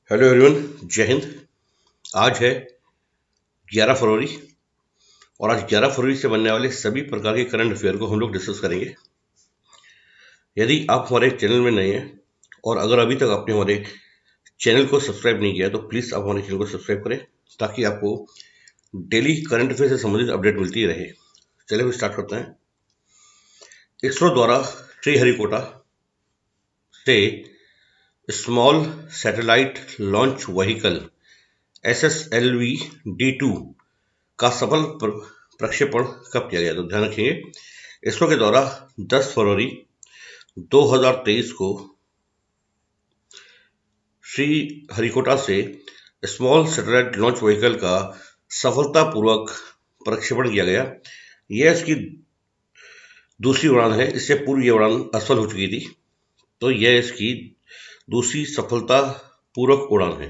Hello everyone, जय हिंद। आज है 11 फरवरी और आज 11 फरवरी से बनने वाले सभी प्रकार के करंट अफेयर को हम लोग डिस्कस करेंगे। यदि आप हमारे चैनल में नए हैं और अगर अभी तक आपने हमारे चैनल को सब्सक्राइब नहीं किया तो प्लीज़ आप हमारे चैनल को सब्सक्राइब करें ताकि आपको डेली करंट अफेयर से संबंधित अपडेट मिलती रहे। चलिए हम स्टार्ट करते हैं। इसरो द्वारा श्रीहरिकोटा से small satellite launch vehicle SSLV D2 का सफल प्रक्षेपण कब किया गया? तो ध्यान रखिए, इसरो के द्वारा 10 फरवरी 2023 को श्रीहरिकोटा से स्मॉल सैटेलाइट लॉन्च व्हीकल का सफलतापूर्वक प्रक्षेपण किया गया। यह इसकी दूसरी उड़ान है। इससे पूर्व यह उड़ान असफल हो चुकी थी, तो यह इसकी दूसरी सफलतापूर्वक उड़ान है।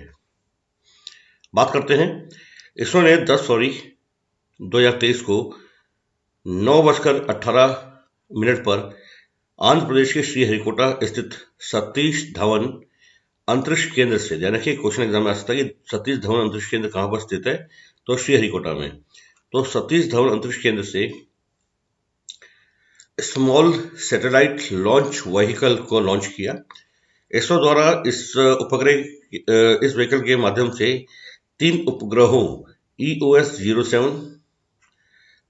बात करते हैं, इसरो ने 10 फरवरी 2023 को 9:18 पर आंध्र प्रदेश के श्रीहरिकोटा स्थित सतीश धवन अंतरिक्ष केंद्र से, ध्यान रखिए क्वेश्चन एग्जाम में आ सकता है कि सतीश धवन अंतरिक्ष केंद्र कहां पर स्थित है, तो श्रीहरिकोटा में। तो सतीश धवन अंतरिक्ष केंद्र से स्मॉल सैटेलाइट लॉन्च व्हीकल को लॉन्च किया। इसरो द्वारा इस व्हीकल के माध्यम से 3 उपग्रहों EOS-07,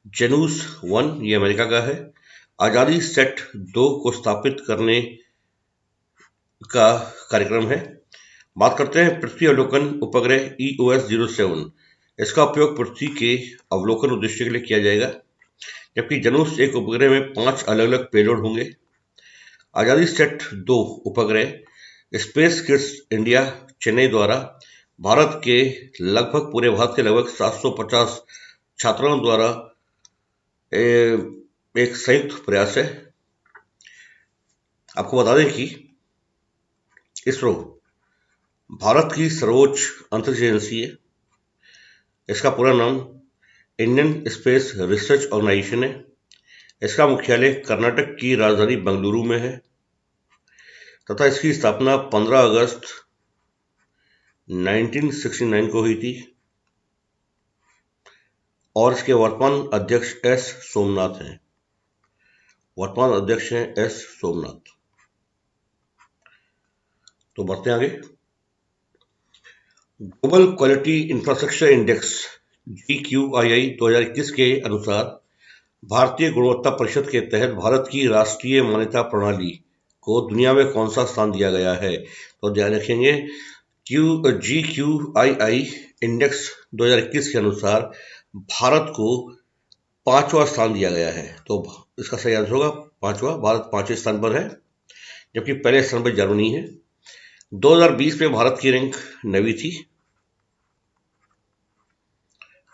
जेनूस 1 ये अमेरिका का है, आजादी सेट 2 को स्थापित करने का कार्यक्रम है। बात करते हैं पृथ्वी अवलोकन उपग्रह EOS-07। इसका उपयोग पृथ्वी के अवलोकन उद्देश्य के लिए किया जाएगा, जबकि जेनूस 1 उपग्रह में 5 अलग अलग पेलोड होंगे। आजादी सेट 2 उपग्रह स्पेस किड्स इंडिया चेन्नई द्वारा भारत के पूरे भारत के लगभग 750 छात्रों द्वारा एक संयुक्त प्रयास है। आपको बता दें कि इसरो भारत की सर्वोच्च अंतरिक्ष एजेंसी है। इसका पूरा नाम इंडियन स्पेस रिसर्च ऑर्गेनाइजेशन है। इसका मुख्यालय कर्नाटक की राजधानी बेंगलुरु में है तथा इसकी स्थापना 15 अगस्त 1969 को हुई थी और इसके वर्तमान अध्यक्ष S सोमनाथ हैं। वर्तमान अध्यक्ष हैं S सोमनाथ। तो बढ़ते हैं आगे। Global quality infrastructure index GQII 2021 के अनुसार भारतीय गुणवत्ता परिषद के तहत भारत की राष्ट्रीय मान्यता प्रणाली को दुनिया में कौन सा स्थान दिया गया है? तो ध्यान रखेंगे, GQII इंडेक्स 2021 के अनुसार भारत को 5वां स्थान दिया गया है। तो इसका सही आंसर होगा 5वां। भारत 5वें स्थान पर है, जबकि पहले स्थान पर जर्मनी है। 2020 में भारत की रैंक 9वीं थी।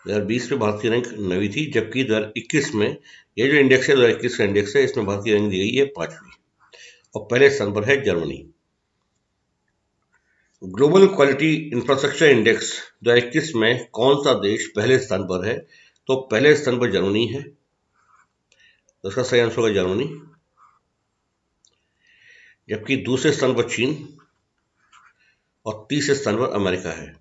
2020 में भारत की रैंक 9वीं थी, जबकि 2021 में ये जो इंडेक्स है 2021 का इंडेक्स है, इसमें भारत की रैंक दी गई है 5वीं और पहले स्थान पर है Germany. Global quality infrastructure index 2021 में कौन सा देश पहले स्थान पर है? तो पहले स्थान पर जर्मनी है। तो इसका सही आंसर होगा जर्मनी, जबकि दूसरे स्थान पर चीन और तीसरे स्थान पर अमेरिका है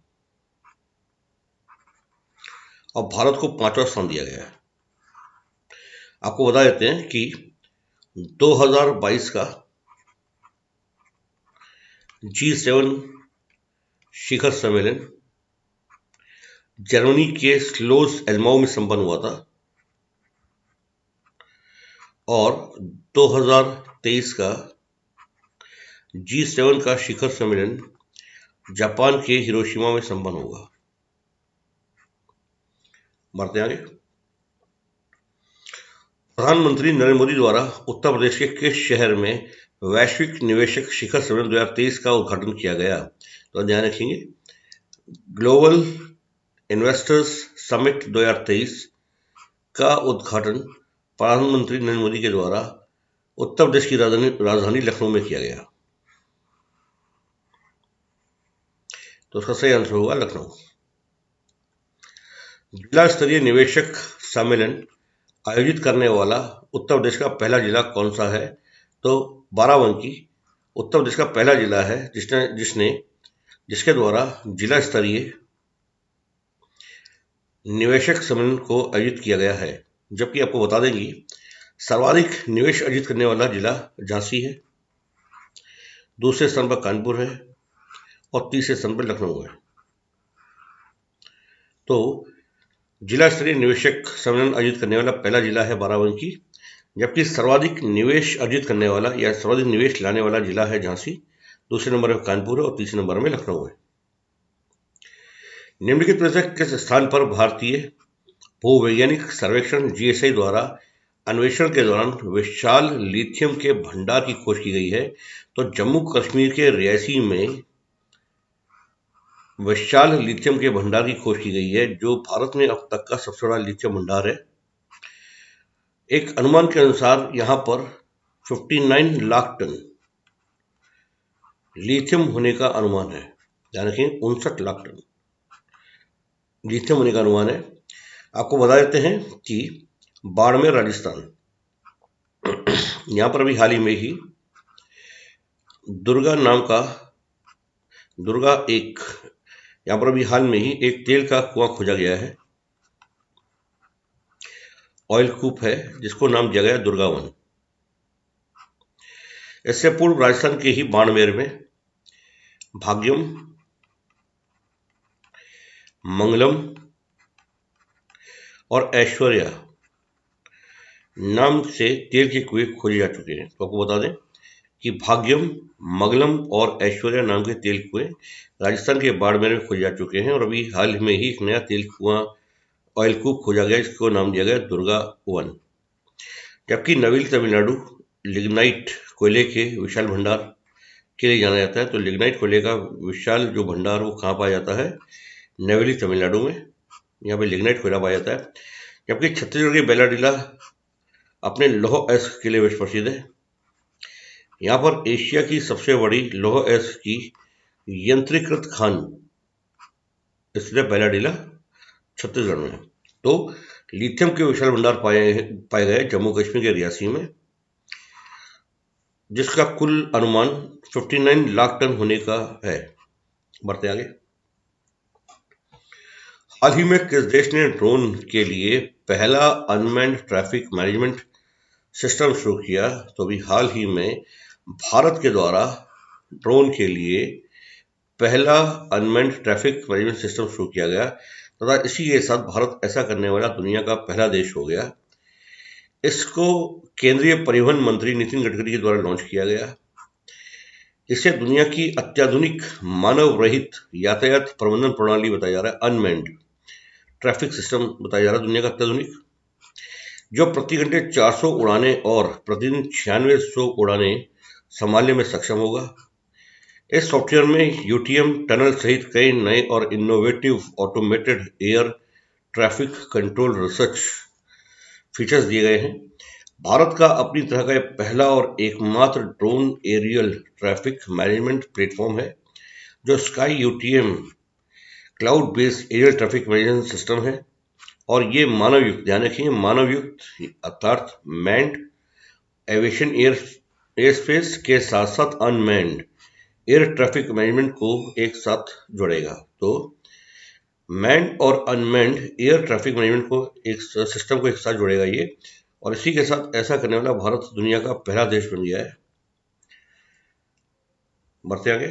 और भारत को 5वां स्थान दिया गया है। आपको बता देते हैं कि 2022 का G7 शिखर सम्मेलन जर्मनी के स्लोस एल्माउ में संपन्न हुआ था और 2023 का G7 का शिखर सम्मेलन जापान के हिरोशिमा में संपन्न होगा। बढ़ते आगे। प्रधानमंत्री नरेंद्र मोदी द्वारा उत्तर प्रदेश के किस शहर में वैश्विक निवेशक शिखर सम्मेलन 2023 का उद्घाटन किया गया? तो ध्यान रखेंगे, ग्लोबल इन्वेस्टर्स समिट 2023 का उद्घाटन प्रधानमंत्री नरेंद्र मोदी के द्वारा उत्तर प्रदेश की राजधानी लखनऊ में किया गया। तो उसका सही आंसर होगा लखनऊ। जिला स्तरीय निवेशक सम्मेलन आयोजित करने वाला उत्तर प्रदेश का पहला जिला कौन सा है? तो बाराबंकी उत्तर प्रदेश का पहला जिला है जिसने जिसके द्वारा जिला स्तरीय निवेशक सम्मेलन को आयोजित किया गया है। जबकि आपको बता दें कि सर्वाधिक निवेश अर्जित करने वाला जिला झांसी है, दूसरे स्थान पर कानपुर है और तीसरे स्थान पर लखनऊ है। तो जिला स्तरीय निवेशक सम्मेलन आयोजित करने वाला पहला जिला है बाराबंकी, जबकि सर्वाधिक निवेश अर्जित करने वाला या सर्वाधिक निवेश लाने वाला जिला है झांसी, दूसरे नंबर पर कानपुर है और तीसरे नंबर में लखनऊ है। निम्नलिखित में से किस स्थान पर भारतीय भूवैज्ञानिक सर्वेक्षण जीएसआई द्वारा अन्वेषण के दौरान विशाल लिथियम के भंडार की खोज की गई है? तो जम्मू कश्मीर के रियासी में विशाल लिथियम के भंडार की खोज की गई है, जो भारत में अब तक का सबसे बड़ा लिथियम भंडार है। एक अनुमान के अनुसार यहां पर 59 लाख टन लिथियम होने का अनुमान है, यानी कि 59 लाख टन लिथियम होने का अनुमान है। आपको बता देते हैं कि बाड़मेर राजस्थान, यहां पर अभी हाल ही में ही दुर्गा नाम का यहां पर अभी हाल में ही एक तेल का कुआं खोजा गया है, ऑयल कूप है, जिसको नाम दिया गया दुर्गा वन। इससे पूर्व राजस्थान के ही बाड़मेर में भाग्यम, मंगलम और ऐश्वर्या नाम से तेल के कुएं खोजे जा चुके हैं। तो आपको बता दें कि भाग्यम, मंगलम और ऐश्वर्या नाम के तेल कुएं राजस्थान के बाड़मेर में खोजे जा चुके हैं और अभी हाल में ही एक नया तेल कुआं ऑयल कूप खोजा गया, जिसको नाम दिया गया दुर्गा वन। जबकि नवीन तमिलनाडु लिग्नाइट कोयले के विशाल भंडार के लिए जाना जाता है। तो लिग्नाइट कोयले का विशाल जो भंडार वो कहाँ पाया जाता है? नवेली तमिलनाडु में, यहाँ पे लिग्नाइट कोयला पाया जाता है। जबकि छत्तीसगढ़ के बेलाडीला अपने लौह अयस्क के लिए विश्व प्रसिद्ध है। यहाँ पर एशिया की सबसे बड़ी लौह अयस्क की यंत्रीकृत खान इसलिए बेलाडीला छत्तीसगढ़ में। तो लिथियम के विशाल भंडार पाए गए जम्मू कश्मीर के रियासी में, जिसका कुल अनुमान 59 लाख टन होने का है। बढ़ते आगे। हाल ही में किस देश ने ड्रोन के लिए पहला अनमैन्ड ट्रैफिक मैनेजमेंट सिस्टम शुरू किया? तो अभी हाल ही में भारत के द्वारा ड्रोन के लिए पहला अनमैन्ड ट्रैफिक मैनेजमेंट सिस्टम शुरू किया गया तथा इसी के साथ भारत ऐसा करने वाला दुनिया का पहला देश हो गया। इसको केंद्रीय परिवहन मंत्री नितिन गडकरी के द्वारा लॉन्च किया गया। इसे दुनिया की अत्याधुनिक मानव रहित यातायात प्रबंधन प्रणाली बताया जा रहा है, अनमैन्ड ट्रैफिक सिस्टम बताया जा रहा है दुनिया का अत्याधुनिक, जो प्रति घंटे 400 उड़ानें और प्रतिदिन 9600 उड़ानें संभालने में सक्षम होगा। इस सॉफ्टवेयर में यूटीएम टनल सहित कई नए और innovative automated air traffic control research features दिए गए हैं। भारत का अपनी तरह का यह पहला और एकमात्र drone aerial traffic management platform है, जो sky UTM cloud based aerial traffic management system है और ये मानव युक्त, ध्यान रखिए मानव युक्त अर्थात मैन्ड एविएशन एयर स्पेस के साथ साथ अनमैन्ड एयर ट्रैफिक मैनेजमेंट को एक साथ जोड़ेगा। तो मैन्ड और अनमैन्ड एयर ट्रैफिक मैनेजमेंट को एक सिस्टम को एक साथ जोड़ेगा ये, और इसी के साथ ऐसा करने वाला भारत दुनिया का पहला देश बन गया है। बढ़ते आगे।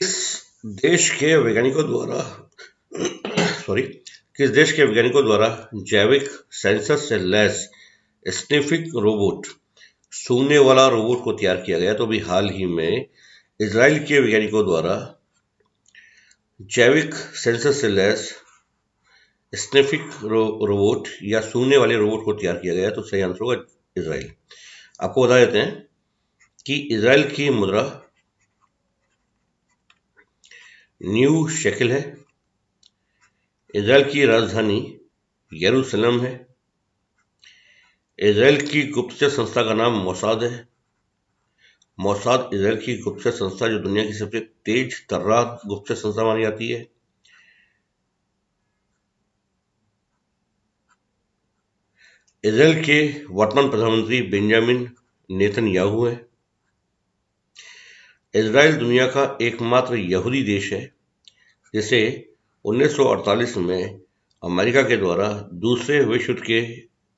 किस देश के वैज्ञानिकों द्वारा जैविक सेंसर से लैस स्निफिंग रोबोट, सूंघने वाला रोबोट को तैयार किया गया? तो अभी हाल ही में इजराइल के वैज्ञानिकों द्वारा जैविक सेंसर से लैस स्निफिंग रोबोट या सूंघने वाले रोबोट को तैयार किया गया। तो सही आंसर होगा इजराइल। आपको बता देते हैं कि इजराइल की मुद्रा न्यू शेकिल है। इजराइल की राजधानी यरूशलेम है। इजराइल की गुप्तचर संस्था का नाम मोसाद है। मोसाद इजराइल की गुप्तचर संस्था जो दुनिया की सबसे तेज तर्रार गुप्तचर संस्था मानी जाती है। इजराइल के वर्तमान प्रधानमंत्री बेंजामिन नेतन्याहू हैं। इजराइल दुनिया का एकमात्र यहूदी देश है जिसे 1948 में अमेरिका के द्वारा दूसरे विश्व युद्ध के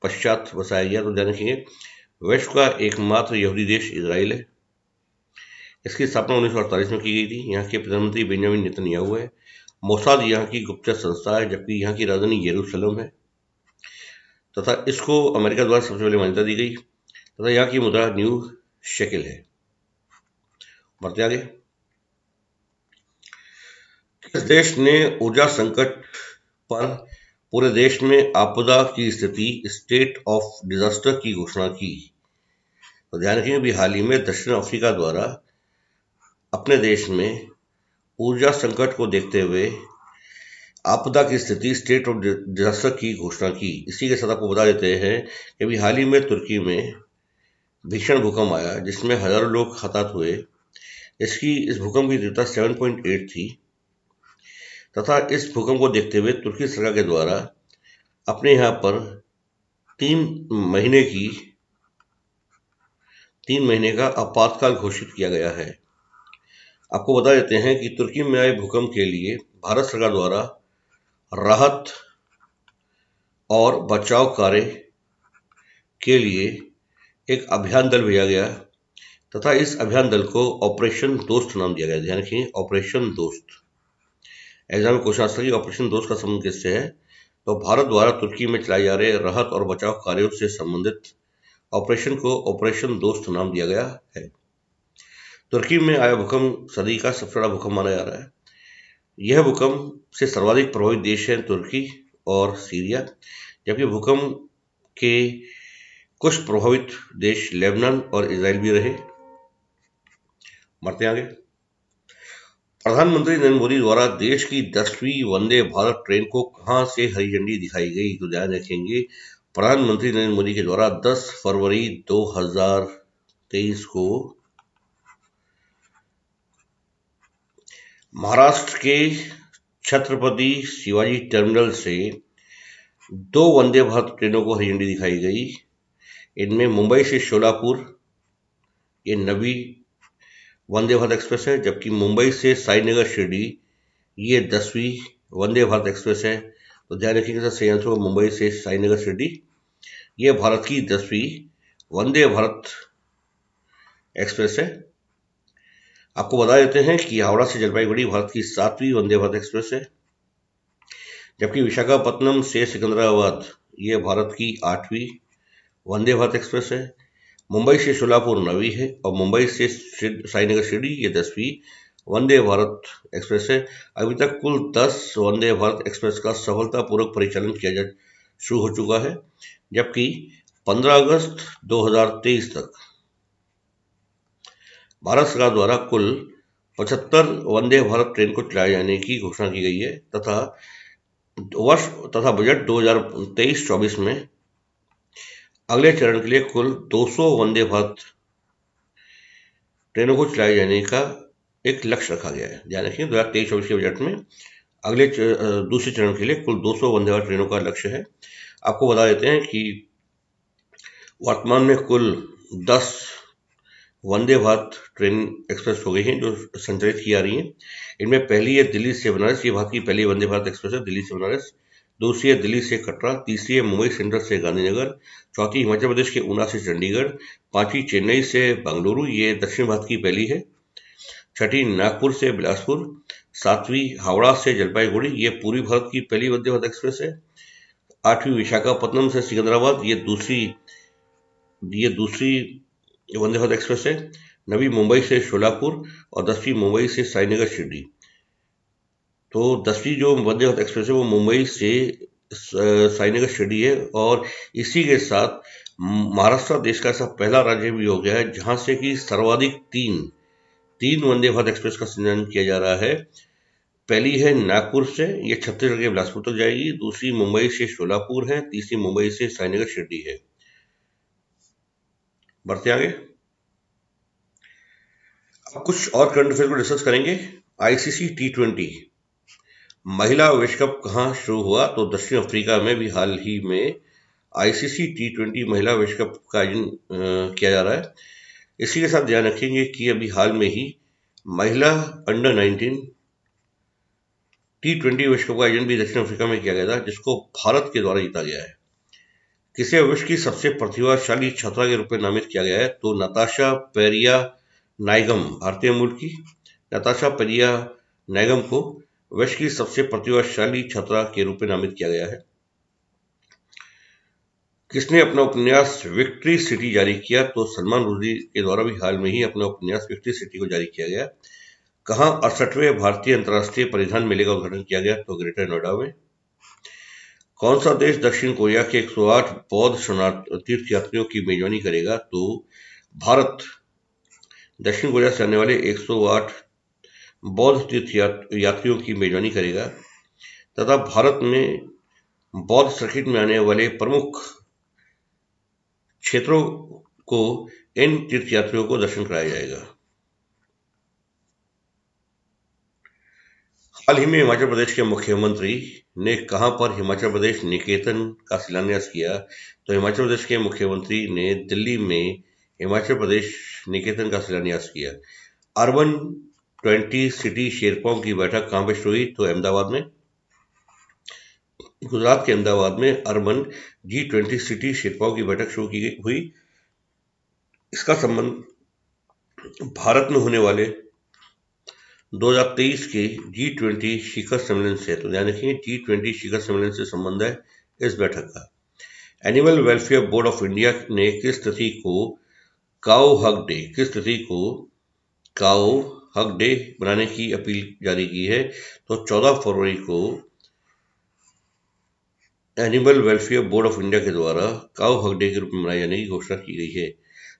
पश्चात बसाया गया। तो ध्यान रखिए, विश्व का एकमात्र यहूदी देश इजराइल है। इसकी स्थापना 1948 में की गई थी। यहाँ के प्रधानमंत्री बेंजामिन नेतन्याहू है। मोसाद यहाँ की गुप्तचर संस्था है, जबकि यहाँ की राजधानी यरूशलेम है तथा इसको अमेरिका द्वारा सबसे पहले मान्यता दी गई तथा यहाँ की मुद्रा न्यू शेकिल है। बढ़ते आगे, इस देश ने ऊर्जा संकट पर पूरे देश में आपदा की स्थिति, स्टेट ऑफ डिजास्टर की घोषणा की। तो ध्यान रखिए, अभी हाल ही में दक्षिण अफ्रीका द्वारा अपने देश में ऊर्जा संकट को देखते हुए आपदा की स्थिति, स्टेट ऑफ डिजास्टर की घोषणा की। इसी के साथ आपको बता देते हैं कि अभी हाल ही में तुर्की में भीषण भूकंप आया जिसमें हजारों लोग हताहत हुए। इस भूकंप की तीव्रता 7.8 थी तथा इस भूकंप को देखते हुए तुर्की सरकार के द्वारा अपने यहाँ पर 3 महीने का आपातकाल घोषित किया गया है। आपको बता देते हैं कि तुर्की में आए भूकंप के लिए भारत सरकार द्वारा राहत और बचाव कार्य के लिए एक अभियान दल भेजा गया तथा इस अभियान दल को ऑपरेशन दोस्त नाम दिया गया। ध्यान रखिए, ऑपरेशन दोस्त। एग्जाम में क्वेश्चन आता है कि ऑपरेशन दोस्त का संबंध किससे है? तो भारत द्वारा तुर्की में चलाए जा रहे राहत और बचाव कार्यों से संबंधित ऑपरेशन को ऑपरेशन दोस्त नाम दिया गया है। तुर्की में आया भूकंप सदी का सबसे बड़ा भूकंप माना जा रहा है। यह भूकंप से सर्वाधिक प्रभावित देश है तुर्की और सीरिया, जबकि भूकंप के कुछ प्रभावित देश लेबनान और इजराइल भी रहे। बढ़ते आगे, प्रधानमंत्री नरेंद्र मोदी द्वारा देश की 10वीं वंदे भारत ट्रेन को कहां से हरी झंडी दिखाई गई? तो ध्यान रखेंगे, प्रधानमंत्री नरेंद्र मोदी के द्वारा 10 फरवरी 2023 को महाराष्ट्र के छत्रपति शिवाजी टर्मिनल से 2 वंदे भारत ट्रेनों को हरी झंडी दिखाई गई। इनमें मुंबई से शोलापुर ये नवी वंदे भारत एक्सप्रेस है, जबकि मुंबई से साईनगर शिरडी ये 10वीं वंदे भारत एक्सप्रेस है। तो ध्यान रखिएगा, सही आंसर होगा मुंबई से साईनगर शिरडी। ये भारत की 10वीं वंदे भारत एक्सप्रेस है। आपको बता देते हैं कि हावड़ा से जलपाईगुड़ी भारत की 7वीं वंदे भारत एक्सप्रेस है, जबकि विशाखापत्तनम से सिकंदराबाद ये भारत की 8वीं वंदे भारत एक्सप्रेस है। मुंबई से शोलापुर 9वीं है और मुंबई से साईनगर शिरडी ये 10वीं वंदे भारत एक्सप्रेस है। अभी तक कुल 10 वंदे भारत एक्सप्रेस का सफलतापूर्वक परिचालन किया शुरू हो चुका है, जबकि 15 अगस्त 2023 तक भारत सरकार द्वारा कुल 75 वंदे भारत ट्रेन को चलाए जाने की घोषणा की गई है तथा बजट 2023-24 में अगले चरण के लिए कुल 200 वंदे भारत ट्रेनों को चलाए जाने का एक लक्ष्य रखा गया है। ध्यान रखिए, 2023-24 के बजट में अगले दूसरे चरण के लिए कुल 200 वंदे भारत ट्रेनों का लक्ष्य है। आपको बता देते हैं कि वर्तमान में कुल 10 वंदे भारत ट्रेन एक्सप्रेस हो गई हैं जो संचालित की जा रही हैं। इनमें पहली है दिल्ली से बनारस, ये भारत की पहली वंदे भारत एक्सप्रेस है, दिल्ली से बनारस। दूसरी है दिल्ली से कटरा, तीसरी है मुंबई सेंट्रल से गांधीनगर, चौथी हिमाचल प्रदेश के ऊना से चंडीगढ़, पांचवी चेन्नई से बेंगलुरु, ये दक्षिण भारत की पहली है, छठी नागपुर से बिलासपुर, सातवीं हावड़ा से जलपाईगुड़ी, ये पूर्वी भारत की पहली वंदे भारत एक्सप्रेस है, आठवीं विशाखापत्तनम से सिकंदराबाद, ये दूसरी वंदे भारत एक्सप्रेस है, नवी मुंबई से शोलापुर और 10वीं मुंबई से साईनगर शिरडी। तो 10वीं जो वंदे भारत एक्सप्रेस है वो मुंबई से साईनगर शिरडी है और इसी के साथ महाराष्ट्र देश का ऐसा पहला राज्य भी हो गया है जहां से कि सर्वाधिक तीन वंदे भारत एक्सप्रेस का संचालन किया जा रहा है। पहली है नागपुर से, ये छत्तीसगढ़ के बिलासपुर तक जाएगी, दूसरी मुंबई से शोलापुर है, तीसरी मुंबई से साईनगर शिरडी है। बढ़ते आगे, अब कुछ और करंट अफेयर को डिस्कस करेंगे। आईसीसी T20 महिला विश्व कप कहाँ शुरू हुआ? तो दक्षिण अफ्रीका में भी हाल ही में आईसीसी T20 महिला विश्व कप का आयोजन किया जा रहा है। इसी के साथ ध्यान रखेंगे कि अभी हाल में ही महिला अंडर 19 T20 विश्व कप का आयोजन भी दक्षिण अफ्रीका में किया गया था, जिसको भारत के द्वारा जीता गया है। किसे विश्व की सबसे प्रतिभाशाली छात्रा के रूप में नामित किया गया है? तो नताशा पेरिया नाइगम, भारतीय मूल की नताशा पेरिया नाइगम को विश्व की सबसे प्रतिभाशाली छात्रा के रूप में नामित किया गया है। किसने अपना उपन्यास विक्ट्री सिटी जारी किया? तो सलमान रुश्दी के द्वारा भी हाल में ही अपना उपन्यास विक्ट्री सिटी को जारी किया गया। कहाँ 68वें भारतीय अंतर्राष्ट्रीय परिधान मेले का उद्घाटन किया गया? तो ग्रेटर नोएडा में। कौन सा देश दक्षिण कोरिया के 108 बौद्ध तीर्थयात्रियों की मेजबानी करेगा? तो भारत दक्षिण कोरिया से आने वाले 108 बौद्ध तीर्थ यात्रियों की मेजबानी करेगा तथा भारत में बौद्ध सर्किट में आने वाले प्रमुख क्षेत्रों को इन तीर्थयात्रियों को दर्शन कराया जाएगा। हाल ही में हिमाचल प्रदेश के मुख्यमंत्री ने कहां पर हिमाचल प्रदेश निकेतन का शिलान्यास किया? तो हिमाचल प्रदेश के मुख्यमंत्री ने दिल्ली में हिमाचल प्रदेश निकेतन का शिलान्यास किया। अर्बन 20 सिटी शेरपाओं की बैठक कहां पे शुरू हुई? तो अहमदाबाद में, गुजरात के अहमदाबाद में अर्बन G20 सिटी शेरपाओं की बैठक शुरू की हुई। इसका संबंध भारत में होने वाले 2023 के G20 शिखर सम्मेलन से, तो ध्यान रखिए G20 शिखर सम्मेलन से संबंध है इस बैठक का। Animal welfare board of India ने किस तिथि को काऊ हक डे बनाने की अपील जारी की है? तो 14 फरवरी को animal welfare board of India के द्वारा काऊ हक डे के रूप में मनाए जाने की घोषणा की गई है।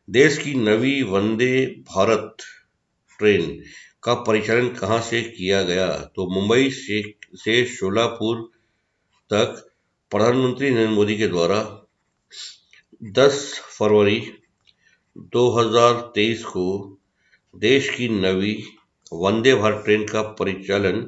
देश की नवी वंदे भारत ट्रेन का परिचालन कहां से किया गया? तो मुंबई से शोलापुर तक प्रधानमंत्री नरेंद्र मोदी के द्वारा 10 फरवरी 2023 को देश की नवी वंदे भारत ट्रेन का परिचालन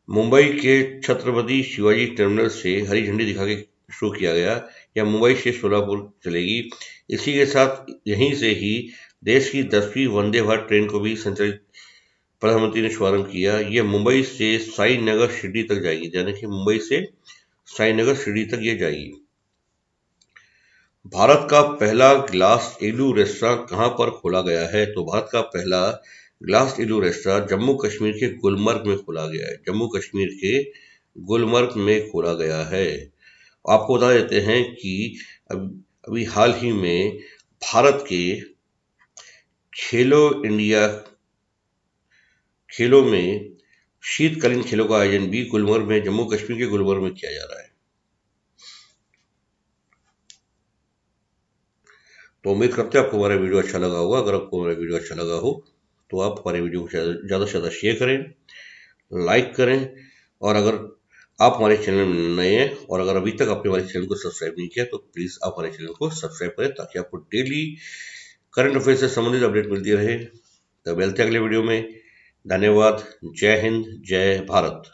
मुंबई के छत्रपति शिवाजी टर्मिनल से हरी झंडी दिखा के शुरू किया गया। यह मुंबई से शोलापुर चलेगी। इसी के साथ यहीं से ही देश की 10वीं वंदे भारत ट्रेन को भी संचालित प्रधानमंत्री ने शुभारंभ किया। यह मुंबई से साईनगर शिरडी तक जाएगी, यानी कि मुंबई से साईनगर शिरडी तक ये जाएगी। भारत का पहला ग्लास इग्लू रेस्टोरेंट कहां पर खोला गया है? तो भारत का पहला ग्लास इग्लू रेस्टोरेंट जम्मू कश्मीर के गुलमर्ग में खोला गया है। जम्मू कश्मीर के गुलमर्ग में खोला गया है। आपको बता देते हैं कि अभी हाल ही में भारत के खेलो इंडिया खेलों में शीतकालीन खेलों का आयोजन भी गुलमर्ग में, जम्मू कश्मीर के गुलमर्ग में किया जा रहा है। तो उम्मीद करते हैं आपको हमारा वीडियो अच्छा लगा होगा। अगर आपको हमारा वीडियो अच्छा लगा हो तो आप हमारे वीडियो को ज़्यादा से ज़्यादा शेयर करें, लाइक करें, और अगर आप हमारे चैनल में नए हैं और अगर अभी तक आपने हमारे चैनल को सब्सक्राइब नहीं किया तो प्लीज़ आप हमारे चैनल को सब्सक्राइब करें ताकि आपको डेली करंट अफेयर से संबंधित अपडेट मिलती रहे। तो मिलते हैं अगले वीडियो में। धन्यवाद। जय हिंद, जय भारत।